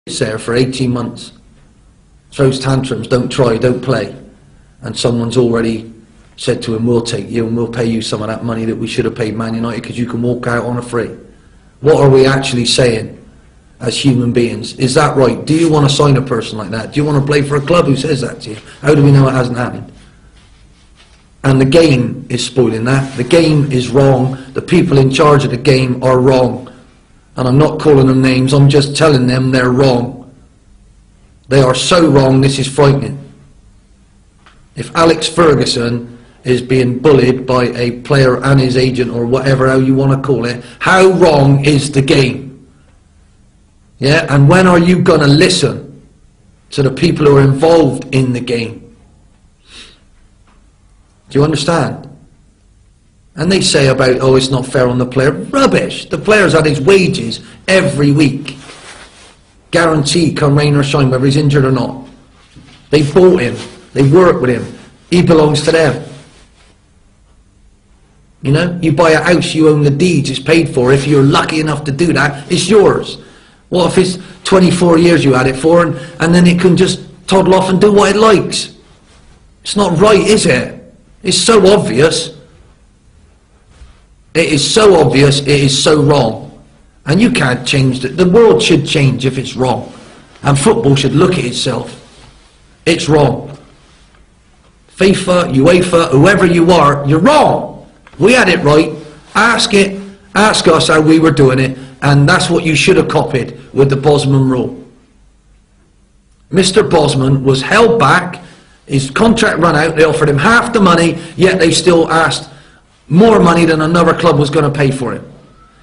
there for 18 months, throws tantrums, don't try, don't play, and someone's already said to him, we'll take you and we'll pay you some of that money that we should have paid Man United because you can walk out on a free. What are we actually saying as human beings? Is that right? Do you want to sign a person like that? Do you want to play for a club who says that to you? How do we know it hasn't happened? And the game is spoiling that. The game is wrong. The people in charge of the game are wrong. And I'm not calling them names, I'm just telling them they're wrong. They are so wrong, this is frightening. If Alex Ferguson is being bullied by a player and his agent, or whatever how you want to call it, how wrong is the game? Yeah, and when are you going to listen to the people who are involved in the game? Do you understand? And they say about, oh, it's not fair on the player. Rubbish. The player's had his wages every week. Guaranteed, come rain or shine, whether he's injured or not. They bought him. They work with him. He belongs to them. You know, you buy a house, you own the deeds, it's paid for. If you're lucky enough to do that, it's yours. What if it's 24 years you had it for, and then it can just toddle off and do what it likes? It's not right, is it? It's so obvious. It is so obvious, it is so wrong. And you can't change it. The world should change if it's wrong. And football should look at itself. It's wrong. FIFA, UEFA, whoever you are, you're wrong. We had it right. Ask us how we were doing it. And that's what you should have copied with the Bosman rule. Mr. Bosman was held back. His contract ran out. They offered him half the money, yet they still asked more money than another club was going to pay for him.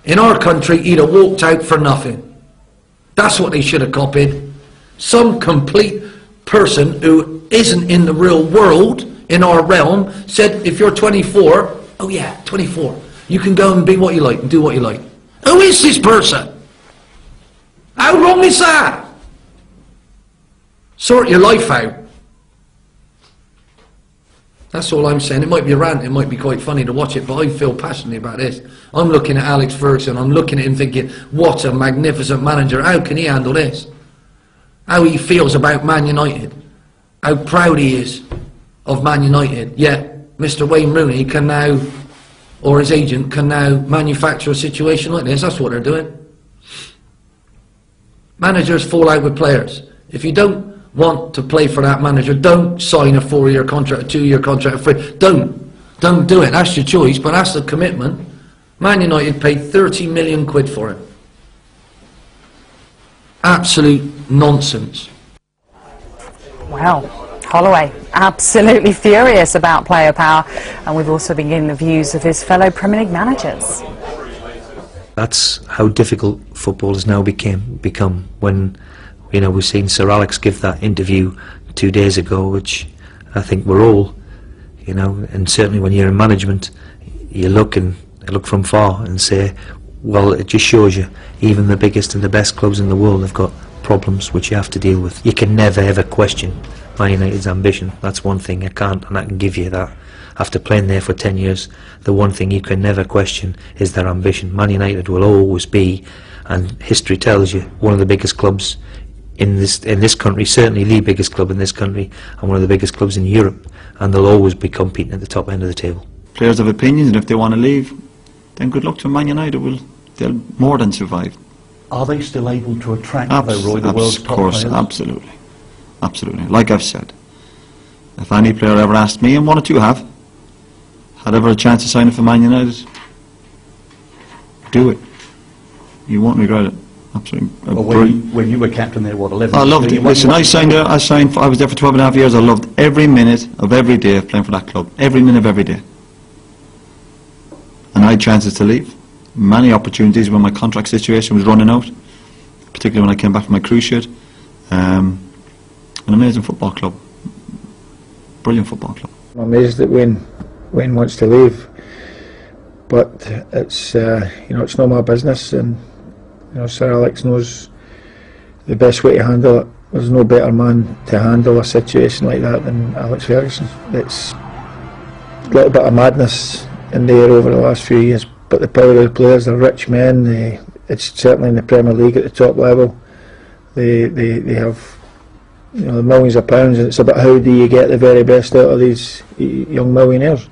In our country, he'd have walked out for nothing. That's what they should have copied. Some complete person who isn't in the real world, in our realm, said, if you're 24, oh yeah, 24, you can go and be what you like and do what you like. Who is this person? How wrong is that? Sort your life out. That's all I'm saying. It might be a rant, it might be quite funny to watch it, but I feel passionately about this. I'm looking at Alex Ferguson, I'm looking at him thinking, what a magnificent manager, how can he handle this? How he feels about Man United, how proud he is of Man United, yet Mr. Wayne Rooney can now, or his agent can now manufacture a situation like this. That's what they're doing. Managers fall out with players. If you don't want to play for that manager, don't sign a 4-year contract, a 2-year contract, a free. Don't do it. That's your choice, but that's the commitment. Man United paid 30 million quid for him. Absolute nonsense. Wow. Holloway, absolutely furious about player power, and we've also been getting the views of his fellow Premier League managers. That's how difficult football has now become when, you know, we've seen Sir Alex give that interview 2 days ago, which I think we're all, you know, and certainly when you're in management, you look from far and say, well, it just shows you even the biggest and the best clubs in the world have got problems which you have to deal with. You can never ever question Man United's ambition. That's one thing I can't, and I can give you that. After playing there for 10 years, the one thing you can never question is their ambition. Man United will always be, and history tells you, one of the biggest clubs in this country, certainly the biggest club in this country, and one of the biggest clubs in Europe, and they'll always be competing at the top end of the table. Players have opinions, and if they want to leave, then good luck to Man United. They'll more than survive. Are they still able to attract the world's top players? Absolutely. Absolutely. Like I've said, if any player ever asked me, and one or two have, had ever a chance to sign up for Man United, do it. You won't regret it. Absolutely. Well, when you were captain there, what, 11? I loved it. Listen, I was there for 12 and a half years. I loved every minute of every day of playing for that club. Every minute of every day. And I had chances to leave. Many opportunities when my contract situation was running out, particularly when I came back from my cruise ship. An amazing football club. Brilliant football club. I'm amazed that Wayne wants to leave, but it's you know, it's not my business, and you know, Sir Alex knows the best way to handle it. There's no better man to handle a situation like that than Alex Ferguson. It's a little bit of madness in the air over the last few years, but the power of the players, they're rich men. It's certainly in the Premier League at the top level. They have, you know, millions of pounds, and it's about how do you get the very best out of these young millionaires.